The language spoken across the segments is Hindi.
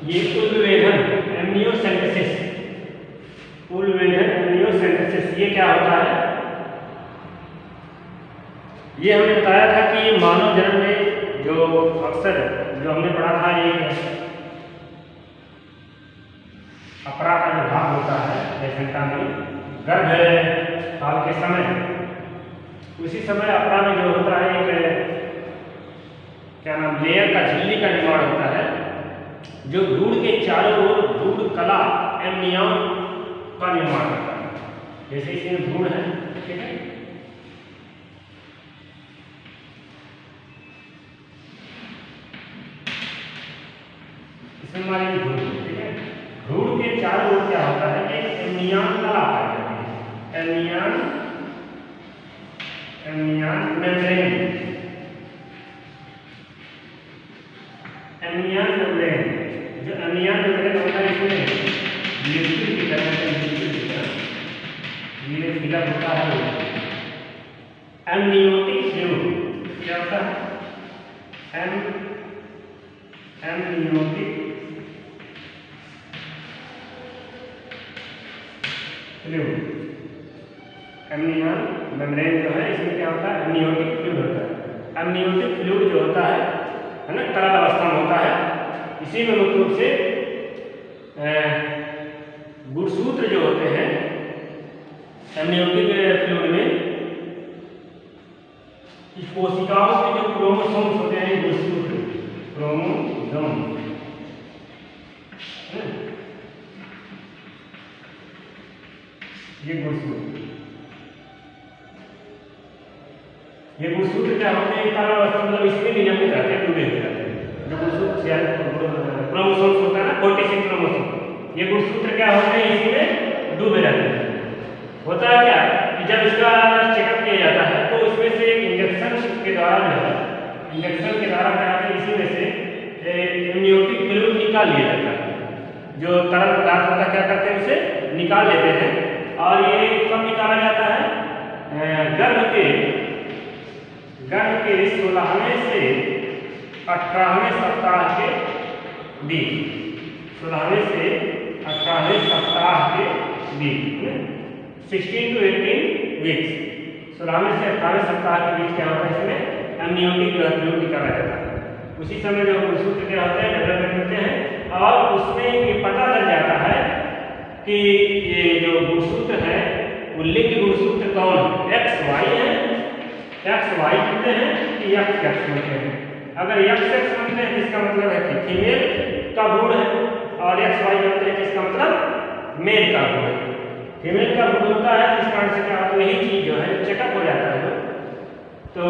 ये उलवेधन एमनियोसेंटेसिस, उलवेधन एमनियोसेंटेसिस ये क्या होता है? ये हमने बताया था कि मानव जन्म में जो अक्सर जो हमने पढ़ा था, ये अपरा का जो भाग होता है प्लेसेंटा में, गर्भ काल के समय, उसी समय अपरा में जो होता है एक क्या नाम लेयर का, झिल्ली का निर्माण होता है, जो भ्रूण के चारों ओर भ्रूण कला एमनियॉन का निर्माण करता है। जैसे इसमें भ्रूण है, ठीक है, इसमें हमारी भ्रूण, ठीक है, भ्रूण के चारों ओर क्या होता है कि एमनियॉन कला पाई जाती है, एमनियॉन मेम्ब्रेन, एमनियॉन मेम्ब्रेन, जो एमनियॉन मेम्ब्रेन होता है इसमें लिक्विड की तरह से, ये फिलअप होता है एमनियोटिक फ्लूइड, क्या होता है एमनियोटिक फ्लूइड, एमनियॉन मेम्ब्रेन जो है इसमें क्या होता है एमनियोटिक फ्लूइड होता है। एमनियोटिक फ्लूइड जो होता है ना, तरल अवस्था में होता है, इसी में मुख्य रूप से गुणसूत्र जो होते हैं एमनियोटिक फ्लूइड में, इस कोशिकाओं के जो क्रोमोसोम्स होते हैं, गुणसूत्र क्रोमोसोम, ये गुणसूत्र क्या होते हैं? तरल अवस्था मतलब इसमें नियमित रहते हैं, डूबे हुए रहते हैं। जो गुणसूत्र क्रोमोसोम्स होता है ना, 46 क्रोमोसोम, ये गुणसूत्र क्या होते हैं? इसमें डूबे रहते हैं। होता है क्या कि जब इसका चेकअप किया जाता है तो इसमें से इंजेक्शन के द्वारा जो है, इंजेक्शन के द्वारा क्या होता है, इसी में से एमनियोटिक फ्लूइड निकाल लिया जाता है। जो तरल पदार्थ होता है क्या करते हैं, उसे निकाल लेते हैं। और ये कब निकाला जाता है? गर्भ के 16वें से 18वें सप्ताह के बीच, 16वें से 18वें सप्ताह के बीच, 16 to 18 वीक्स, 16वें से 18वें सप्ताह के बीच क्या होता है, इसमें एमनियोटिक फ्लूइड निकाला जाता है। उसी समय जो गुणसूत्र क्या होते हैं, डेवलपमेंट होते हैं, और उसमें ये पता चल जाता है कि ये जो गुणसूत्र है वो लिंग गुणसूत्र कौन है, XY है, XY बनते हैं कि XX बनते हैं। अगर XX बनते हैं जिसका मतलब है कि फीमेल का भ्रूण है, और XY बनते हैं जिसका मतलब मेल का भ्रूण है। फीमेल का भ्रूण होता है जिस कारण से क्या होता है, यही चीज जो है चेकअप हो जाता है। तो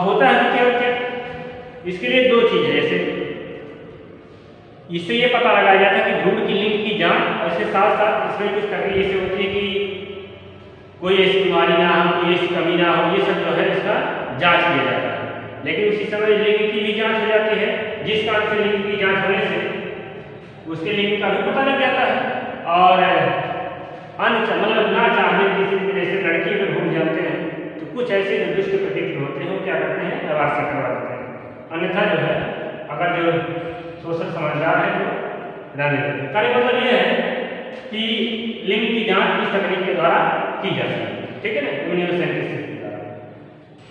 होता है क्या, इसके लिए दो चीज है, जैसे इससे ये पता लगाया जाता है कि भ्रूण की लिंग की जांच, और इसके साथ साथ इसमें कुछ तकनीक ऐसी होती है कि कोई ऐसी बीमारी ना हो, कोई ऐसी कमी ना हो, ये सब जो है इसका जांच किया जाता है। लेकिन उसी समय लिंग की भी जांच हो जाती है, जिस कारण से लिंग की जांच होने से उसके लिंग का भी पता लग जाता है। और मतलब ना चाहने किसी वजह से लड़की अगर भूल जाते हैं तो कुछ ऐसे निर्दिष्ट प्रकृति होते हैं, वो क्या करते हैं, व्यवहार से करवा देते हैं। अन्यथा जो है अगर जो सोशल समझदार है तो रहने देते हैं। कार्य मतलब ये है कि लिंग की जांच इस तकनीक के द्वारा की जाती है, ठीक है ना, इम्यूनोसेंटेसिस के द्वारा,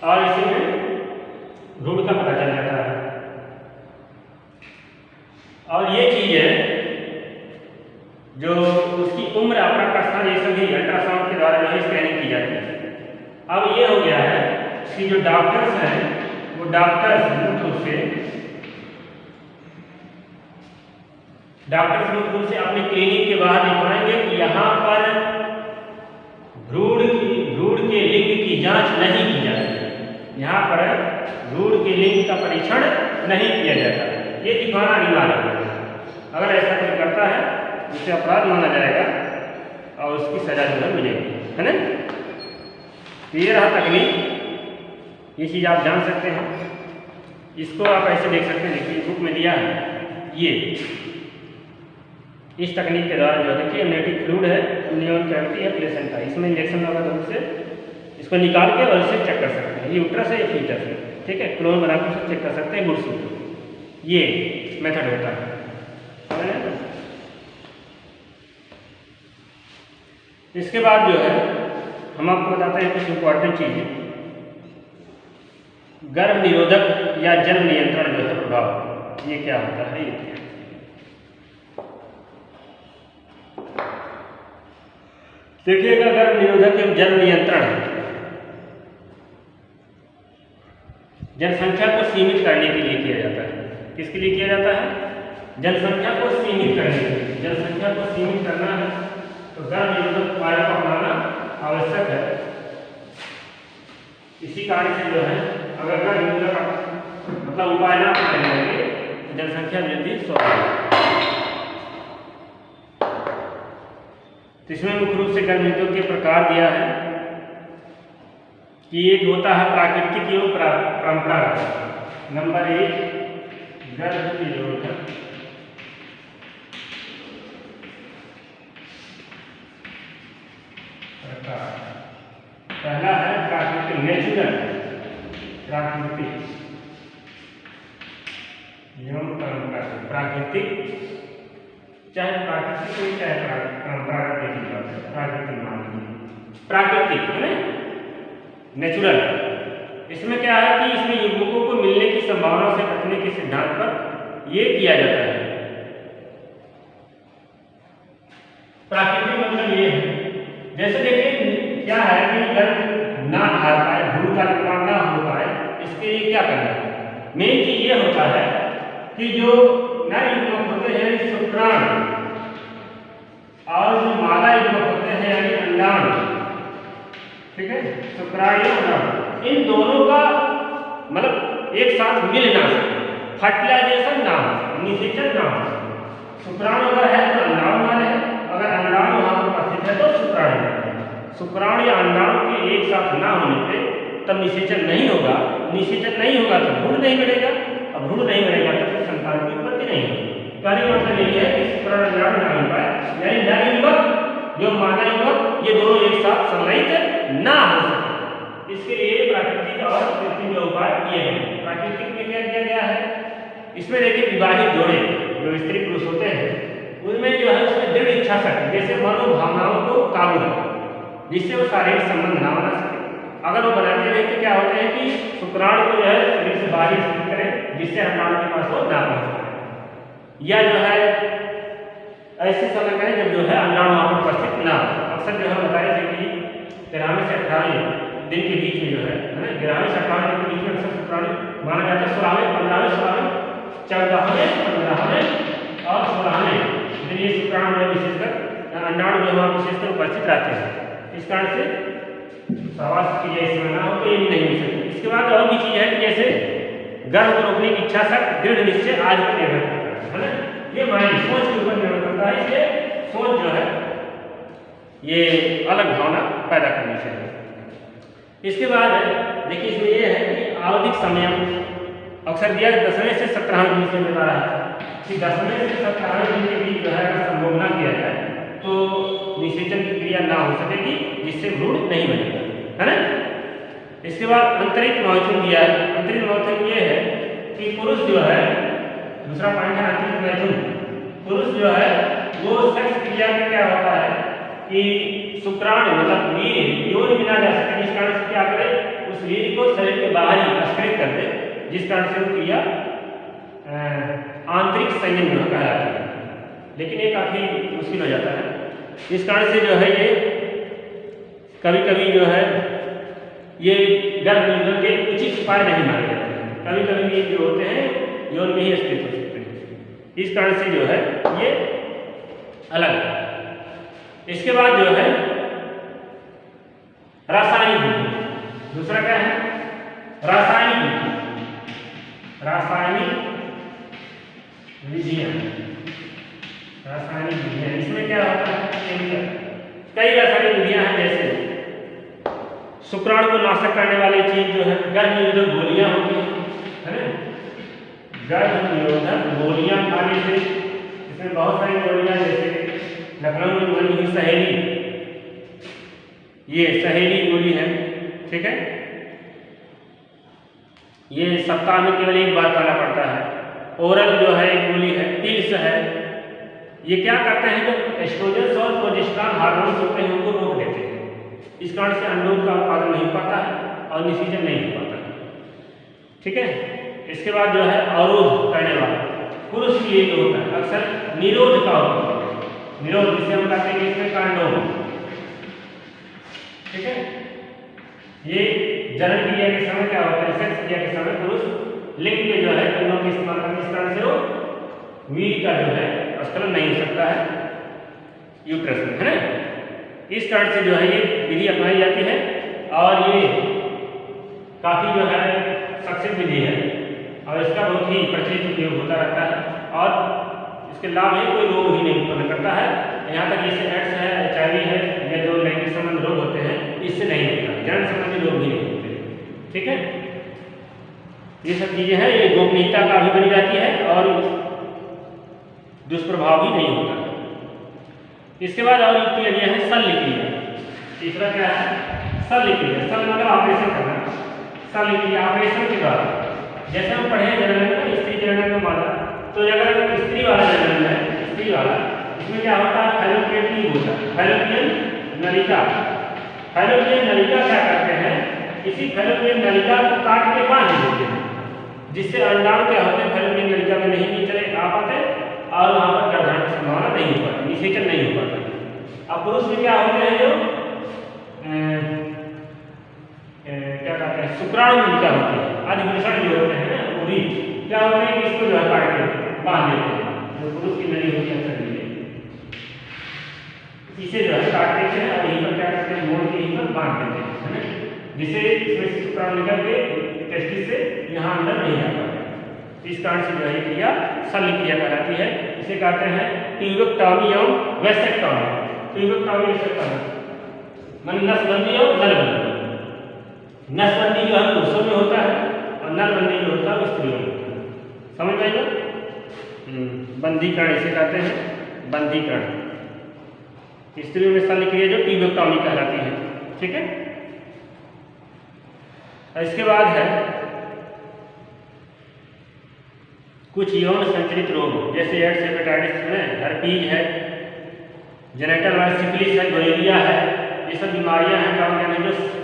और इसी में भ्रूण का पता चल जाता है। और ये चीज है जो उसकी उम्र, अपना का स्थान, ये सभी अल्ट्रासाउंड के द्वारा जो है स्कैनिंग की जाती है। अब ये हो गया है कि जो डॉक्टर्स हैं वो डॉक्टर्स मुख्य रूप से अपने क्लिनिक के बाहर दिखाएंगे कि यहाँ पर भ्रूण के लिंग की जांच नहीं की जाती है, यहाँ पर भ्रूण के लिंग का परीक्षण नहीं किया जाता है, ये दिखाना अनिवार्य है। अगर ऐसा कोई करता है उसे अपराध माना जाएगा और उसकी सजा जो है मिलेगी, है ना। तो ये रहा तकनीक, ये चीज़ आप जान सकते हैं। इसको आप ऐसे देख सकते हैं, देखिए बुक में दिया है, ये इस तकनीक के द्वारा जो देखिए एमनियोटिक फ्लूइड है, एमनियॉन कैविटी है, प्लेसेंटा, इसमें इंजेक्शन लगा तो उससे इसको निकाल के और इसे चेक कर सकते हैं, ये यूट्रस है, ये फीटस है, ठीक है, क्लोन बनाकर उसे चेक कर सकते हैं गुणसूत्र। ये मेथड होता है। समझ रहे हैं? इसके बाद जो है हम आपको बताते हैं कुछ इंपॉर्टेंट चीजें। गर्भ निरोधक या जन्म नियंत्रण जो है प्रभाव, ये क्या होता है? ये देखिएगा, गर्भ निरोधक एवं जन्म नियंत्रण जनसंख्या को सीमित करने के लिए किया जाता है। किसके लिए किया जाता है? जनसंख्या को सीमित करने के लिए। जनसंख्या को सीमित करना है तो गर्भ निरोधक उपाय को अपनाना आवश्यक है। इसी कारण से जो है अगर गर्भ निरोधक मतलब उपाय ना अपनाए जाएंगे तो जनसंख्या वृद्धि स्वाभाविक। तो इसमें मुख्य रूप से गर्भ निरोधक के प्रकार दिया है कि एक होता है प्राकृतिक एवं परंपरागत। नंबर 1 गर्भ निरोधक प्रकार। पहला है प्राकृतिक, नेचुरल, प्राकृतिक एवं परंपरागत। प्राकृतिक चाहे प्राकृतिक हो चाहे परंपरागत, प्राकृतिक मान लीजिए, प्राकृतिक है ना, नेचुरल। इसमें क्या है कि इसमें युग्मकों को मिलने की संभावना से बचने के सिद्धांत पर यह किया जाता है। प्राकृतिक मतलब ये है, जैसे देखिए क्या है कि गर्भ ना आ पाए, भ्रूण का निर्माण ना हो पाए, इसके लिए क्या करना है? मेन चीज ये होता है कि जो नर युग्मक होते हैं शुक्राणु और जो मादा युग्मक होते हैं यानी अंडाणु, ठीक है, शुक्राणु अंडाणु, इन दोनों का मतलब एक साथ मिल ना सके, फर्टिलाइजेशन ना हो, निषेचन ना हो। शुक्राणु अगर है तो अंडाणु ना रहे, अगर अंडाणु वहां पर उपस्थित है तो शुक्राणु रहे। शुक्राणु या अंडाणु के एक साथ ना होने पे तब निषेचन नहीं होगा, निषेचन नहीं होगा तो भ्रूण नहीं बनेगा, और भ्रूण नहीं बनेगा तो फिर संतान की उत्पत्ति नहीं होगी। कहने का मतलब ये है कि शुक्राणु अंडाणु ना मिल पाए, यानी नर युग्मक जो मादा युग्मक ये दोनों एक साथ संलयित ना हो सके, इसके लिए प्राकृतिक और कृत्रिम उपाय किए हैं। प्राकृतिक में क्या किया गया है? इसमें देखिए विवाहित जोड़े जो स्त्री पुरुष होते हैं उनमें जो है उसमें दृढ़ इच्छा शक्ति, जैसे मनोभावनाओं को काबू रखें जिससे वो शारीरिक संबंध ना बना सके। अगर वो बनाते रहे तो क्या होता है कि शुक्राणु को जो है शरीर से बाहर स्थित करें जिससे अंडाणु के पास वो ना पहुंच सके, या जो है ऐसे समय करें जब जो है अंडाणु वहां पर उपस्थित ना हो। अक्सर जो है बताए थे कि 13वें से 18वें दिन के बीच में जो है ना, 11वें से 18वें दिन के बीच में अक्सर शुक्राणु माना जाता है। 16वें 15वें 16वें 14वें 15वें और 16वें दिन ये शुक्राणु में विशेषकर अंडाणु जो है विशेषकर उपस्थित रहते हैं। इस कारण से सवाल की जैसे ना हो तो ये नहीं हो सकती। इसके बाद और भी चीज है कि जैसे गर्भ को रोकने की इच्छा शक्ति, दृढ़ निश्चय आज पर निर्भर करता है ना, ये माइंड सोच के ऊपर निर्भर करता है। इसलिए सोच जो है ये अलग भावना पैदा करनी चाहिए। इसके बाद देखिए इसमें ये है कि आवधिक समय अक्सर दिया 10वें से 17वें दिन से बता रहा है कि 10वें से 17वें दिन के बीच जो है अगर संभोग ना किया जाए तो निषेचन की क्रिया ना हो सकेगी जिससे भ्रूण नहीं बनेगा, है ना। इसके बाद अंतरित मैथुन दिया है। अंतरित मैथुन ये है कि पुरुष जो है, दूसरा पॉइंट है अंतरित मैथुन। पुरुष जो है वो सेक्स क्रिया में क्या होता है कि शुक्राणु मतलब वीर्य योनि में ना जा सके, जिस कारण से क्या करे उस वीर्य को शरीर के बाहर ही अस्खलित कर दे, जिस कारण से वो क्रिया आंतरिक संयम जो कहलाती है। लेकिन ये काफी मुश्किल हो जाता है। इस कारण से जो है ये कभी कभी जो है ये गर्भ निरोधक के उचित उपाय नहीं माने जाते हैं। कभी कभी ये जो होते हैं यौन में ही स्थित हो सकते हैं। इस कारण से जो है ये अलग है। इसके बाद जो है रासायनिक विधि, दूसरा क्या है रासायनिक विधि। रासायनिक विधियां, रासायनिक विधियां, इसमें क्या होता है कई रासायनिक विधियां हैं। जैसे शुक्राणु को नाशक करने वाली चीज जो है गर्भ निरोधक गोलियां होती है ना। गर्भ निरोधक गोलियां खाने से, इसमें बहुत सारी गोलियां जैसे लखनऊ में बनी हुई सहेली, ये सहेली गोली है, ठीक है। ये सप्ताह में केवल एक बार खाना पड़ता है। ओरल जो है एक गोली है, पिल्स है, ये क्या करते हैं, जो एस्ट्रोजन और प्रोजेस्टेरॉन हार्मोन्स होते हैं उनको रोक देते हैं। इस कारण से अंडों का उत्पादन नहीं हो पाता है और निषेचन नहीं हो पाता है। ठीक है। इसके बाद जो है अवरोध करने वाला पुरुष की एक होता है, अक्सर निरोध का होता है, निरोध जिसे हम कहते हैं इसमें कांडोम। ठीक है। ये जनन क्रिया के समय क्या होता है, सेक्स क्रिया के समय पुरुष लिंग में जो है कंडोम का इस्तेमाल करने इस कारण से वो वीर्य का जो है स्खलन नहीं हो सकता है यूट्रस में, है ना। इस कारण से जो है ये विधि अपनाई जाती है और ये काफी जो है सक्सेस विधि है और इसका बहुत ही प्रचलित उपयोग होता रहता है और इसके लाभ है कोई रोग ही नहीं उत्पन्न करता है। यहाँ तक जैसे एड्स है, HIV है या जो लैंगिक संबंध रोग होते हैं इससे नहीं होता, जनन संबंधी रोग ही नहीं होते। ठीक है। ये सब चीजें हैं, ये गोपनीयता का भी बनी रहती है और दुष्प्रभाव भी नहीं होता। इसके बाद और युक्ति यह है शल्य क्रिया। तीसरा क्या है, शल्य क्रिया। शल्य मतलब ऑपरेशन करना। शल्य क्रिया ऑपरेशन के द्वारा, जैसे हम पढ़े जनन में स्त्री जनन में मादा, तो अगर स्त्री वाला जनन है, स्त्री वाला इसमें क्या होता है, फैलोपियन ट्यूब होता है, फैलोपियन नलिका। फैलोपियन नलिका क्या करते हैं, इसी फैलोपियन नलिका को काट के बांध देते हैं, जिससे अंडाणु क्या होते हैं फैलोपियन नलिका में नहीं चले आ पाते और वहां पर गर्भाधान की संभावना नहीं हो पाती, निषेचन नहीं हो पाता। अब पुरुष में क्या होते हैं, जो क्या कहते हैं शुक्राणु नलिका होती है, अधिवृषण जो होते हैं पूरी क्या होते हैं कि इसको जो है काट के बांध देते हैं, जो पुरुष की नली होती है इसे जो है काट देते हैं और यहीं पर क्या करते हैं, मोड़ के यहीं पर बांध देते हैं, है ना, जिससे इसमें से शुक्राणु निकल के टेस्टिस से यहाँ अंदर नहीं आ पाते। इस कारण से जो है क्रिया शल्य क्रिया कहलाती है। इसे कहते हैं ट्यूबेक्टॉमी एवं वैसेक्टॉमी। ट्यूबेक्टॉमी वैसेक्टॉमी माने नसबंदी और नलबंदी। नसबंदी जो है पुरुषों में होता है और नलबंदी जो होता है स्त्रियों में होता है। समझ पाएंगे। बंधीकरण इसे कहते हैं, बंधीकरण। स्त्रियों में शल्य क्रिया जो ट्यूबेक्टॉमी कहलाती है। ठीक है। इसके बाद है कुछ यौन संचरित रोग, जैसे एड्स, हेपेटाइटिस है, हर्पीज है, जेनेटल वायरस, सिफिलिस है, गोरेरिया है, ये सब बीमारियां हैं जो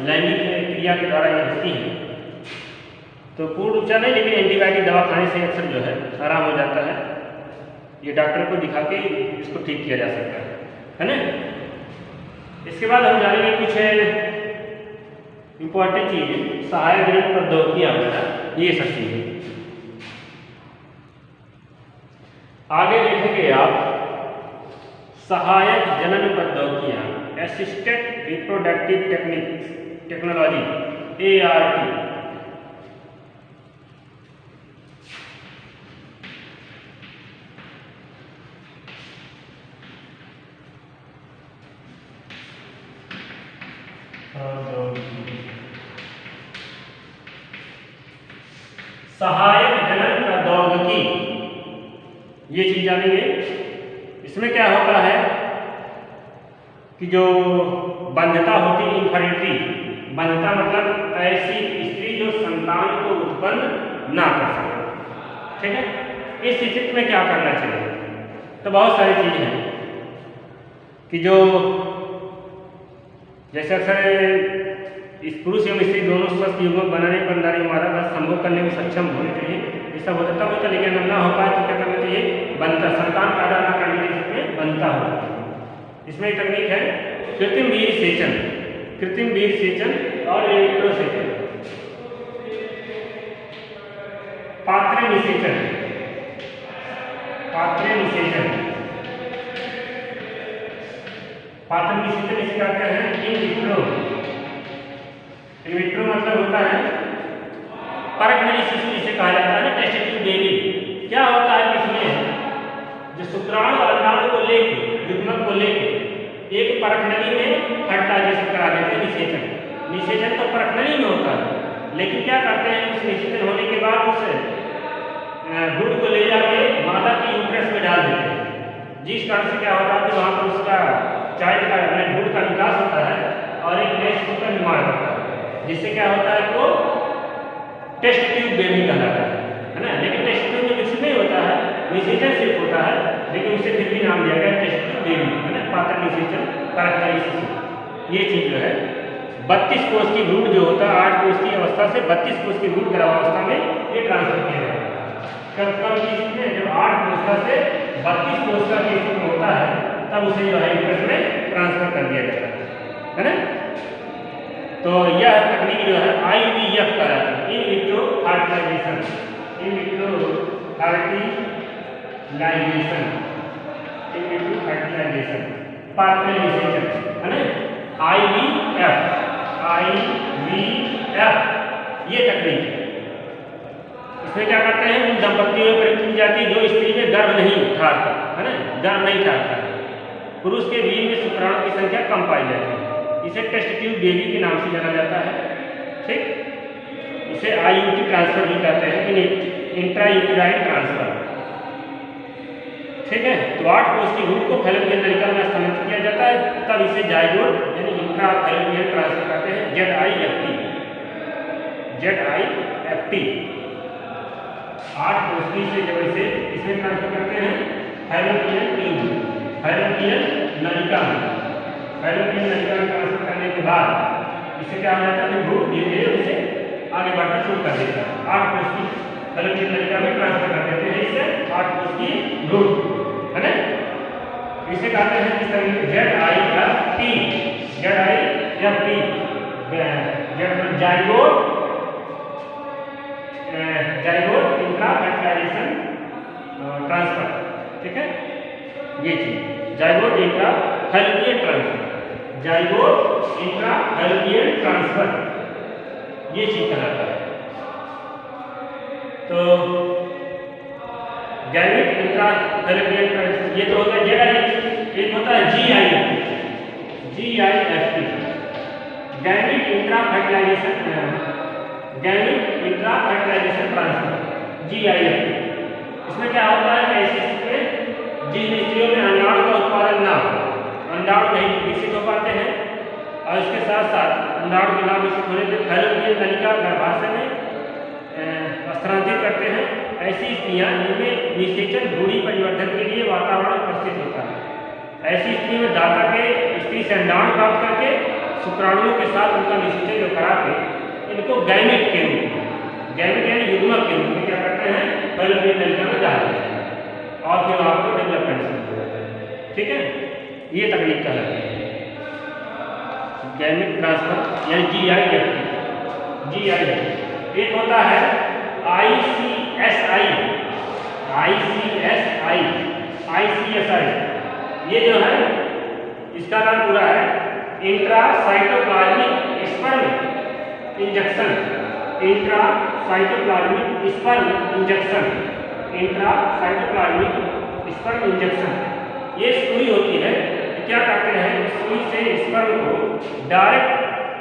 लैंगिक क्रिया के द्वारा ये होती हैं। तो पूर्ण उपचार नहीं, लेकिन एंटीबायोटिक दवा खाने से अक्सर जो है आराम हो जाता है। ये डॉक्टर को दिखा के इसको ठीक किया जा सकता है ना। इसके बाद हम जानेंगे कुछ इंपॉर्टेंट चीजें, सहायक जनन प्रौद्योगिकियां वगैरह, ये सब चीजें आगे देखेंगे आप। सहायक जनन प्रौद्योगिकियां, असिस्टेड रिप्रोडक्टिव टेक्नोलॉजी, ART। सहायक जनन प्रौद्योगिकी, ये चीज जानेंगे। इसमें क्या होता है कि जो बंधता होती है, इनफर्टिलिटी, बंधता मतलब ऐसी स्त्री जो संतान को उत्पन्न ना कर सके। ठीक है। इस स्थिति में क्या करना चाहिए, तो बहुत सारी चीजें हैं कि जो जैसे अक्सर इस पुरुष एवं स्त्री दोनों स्वस्थ युग्मक बनाने पर नारी मादा का संभोग करने में सक्षम होने चाहिए। ये सब होता होता लेकिन ना हो पाए तो क्या करना चाहिए, बनता संतान पैदा ना करने के इसमें बनता हो। इसमें एक तकनीक है कृत्रिम वीर्य सेचन, कृत्रिम वीर्य सेचन और इलेक्ट्रोसेचन, पात्रे निषेचन, पात्रे निषेचन, पात्र निषेचन इसे कहते हैं इन विट्रो। इन विट्रो मतलब होता है परखनली शिशु जिसे कहा जाता है ना, टेस्ट ट्यूब बेबी। क्या होता है इसमें जो शुक्राणु और अंडाणु को लेके, युग्मक को लेके एक परखनली में फर्टिलाइजेशन करा देते हैं, निषेचन। निषेचन तो परखनली में होता है, लेकिन क्या करते हैं उस निषेचन होने के बाद उस गुड़ को ले जाके मादा की यूट्रस में डाल देते हैं, जिस कारण से क्या होता है कि वहाँ पर उसका चाइल्ड का गुड़ का विकास होता है और एक नए शिशु का निर्माण होता है, जिससे क्या होता है वो टेस्ट ट्यूब बेबी कहलाता है ना। लेकिन टेस्ट ट्यूब में विकसित नहीं होता है, निषेचन सिर्फ होता है। लेकिन उसे फिर भी नाम दिया गया टेस्टिट्यूट बेबी, है ना, पात्र निषेचन कारककारी शिशु। ये चीज जो है 32 कोष की भ्रूण जो होता है 8 कोष की अवस्था से 32 कोष की भ्रूण गर्भावस्था में ये ट्रांसफर किया जाता है। कब जब 8 कोशिका से 32 कोशिका के रूप में होता है तब उसे जो है यूट्रस में ट्रांसफर कर दिया जाता है ना। तो यह तकनीक जो है IVF कहलाती है, in vitro fertilisation, in vitro fertilisation, in vitro fertilisation, पात्र निषेचन, है ना, IVF ये तकनीक है। इसमें क्या करते हैं, उन दंपतियों में प्रयोग की जाती है जो स्त्री में गर्भ नहीं धारता, है ना, गर्भ नहीं धारता है, पुरुष के वीर्य में शुक्राणु की संख्या कम पाई जाती है। इसे टेस्टिट्यूट बेबी के नाम से जाना जाता है। ठीक, इसे IUT ट्रांसफर भी कहते हैं, इंट्रा यूटेराइन ट्रांसफर। ठीक है, तो 8 कोष की भ्रूण को फैलोपियन नलिका में स्थानांतरित किया जाता है, तब इसे जाइगोट यानी इंट्रा फैलोपियन ट्रांसफर कहते हैं, ZIFT। 8 कोशिका से जब इसे इसमें ट्रांसफर करते हैं फैलोपियन ट्यूब, फैलोपियन नलिका में, फैलोपियन नलिका में ट्रांसफर करने के बाद इसे क्या हो जाता है, भ्रूण धीरे धीरे उसे आगे बढ़ना शुरू कर देता है। 8 कोशिका फैलोपियन नलिका में ट्रांसफर कर देते हैं इसे 8 कोशिका भ्रूण, है ना। इसे कहते हैं किस तरह ZIFT, zygote intra fertilisation transfer. ठीक है, ये चीज zygote intra fallopian transfer, zygote intra fallopian transfer ये चीज कहलाता है। तो गैमिट इंट्रा फैलोपियन ट्रांसफर ये तो होता है ZIFT, एक होता है GIFT, gamete intra fertilisation, gamete intra fertilisation transfer, GIFT। इसमें क्या होता है, ऐसी स्थिति में जिन स्त्रियों में अंडाणु का उत्पादन ना हो, अंडाणु नहीं विकसित हो पाते हैं, और इसके साथ साथ अंडाणु के ना विकसित होने से फैलोपियन नलिका गर्भाशय में स्थानांतरित करते हैं, ऐसी स्त्रियां जिनमें निषेचन भ्रूणी परिवर्धन के लिए वातावरण उपस्थित होता है, ऐसी स्त्री में दाता के स्त्री से अंडाणु प्राप्त करके शुक्राणुओं के साथ उनका निषेचन जो करा के इनको गैमिट के रूप में, गैमिट यानी युग्मक के रूप में क्या करते हैं, फैलोपियन नलिका में डाल देते हैं और फिर आपको डेवलपमेंट शुरू हो जाता है। ठीक है, ये तकनीक कहलाती है गैमिट ट्रांसफर यानी GIFT। एक होता है ICSI, ये जो है इसका नाम पूरा है intracytoplasmic sperm injection, intracytoplasmic sperm injection, intracytoplasmic sperm injection. ये सुई होती है, क्या करते हैं, सुई से स्पर्म को डायरेक्ट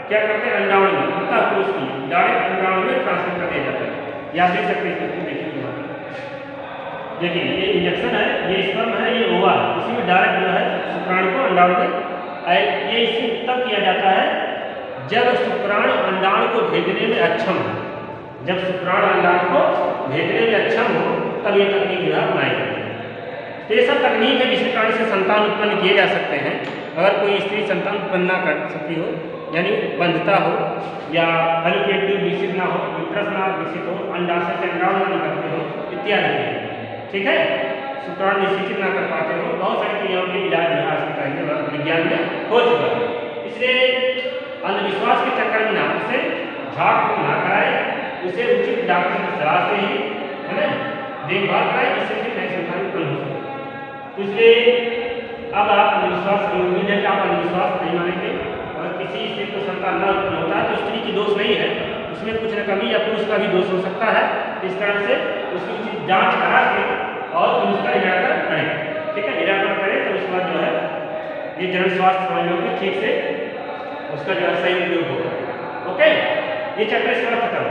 क्या करते हैं, अंडाणु में, अंतःकोश की डायरेक्ट अंडाणु में ट्रांसफर कर दिया जाता है। या देख सकते हैं, देखिए ये इंजेक्शन है, ये स्पर्म है, ये ओवा है, इसी में डायरेक्ट जो है शुक्राणु को अंडाणु में, ये इसी तब किया जाता है जब शुक्राणु अंडाणु को भेजने में अक्षम हो, जब शुक्राणु अंडाणु को भेजने में अक्षम हो तब ये तकनीक जो है बनाई जाती है। तो ये सब तकनीक है जिसके कारण से संतान उत्पन्न किए जा सकते हैं। अगर कोई स्त्री संतान उत्पन्न ना कर सकती हो, यानी बंधता हो या फैलोपियन ट्यूब विकसित ना हो, यूट्रस ना विकसित हो, अंडाशय से अंडाणु ना निकलते हो इत्यादि। ठीक है, शुक्राणु निषेचित ना कर पाते हो, बहुत सारी क्रियाओं के इलाज आज के टाइम में विज्ञान में हो चुका है। इसलिए अंधविश्वास के चक्कर में ना उसे झाड़ फूक ना कराए, उसे उचित डॉक्टर की सलाह से ही, है ना, देखभाल कराए, इससे भी नई संतान उत्पन्न हो सके। इसलिए अब आप अंधविश्वास की उम्मीद है कि आप अंधविश्वास नहीं मानेंगे, और किसी स्त्री को संतान न उत्पन्न होता है तो स्त्री की दोष नहीं है, उसमें कुछ न कमी या पुरुष का भी दोष हो सकता है। इस कारण से उसकी जांच करा के और फिर उसका निराकरण करें। ठीक है, निराकरण करें तो उसके बाद जो है ये जनन स्वास्थ्य समझो कि ठीक से उसका जो है सही उपयोग होगा। ओके, ये चैप्टर इसका खत्म।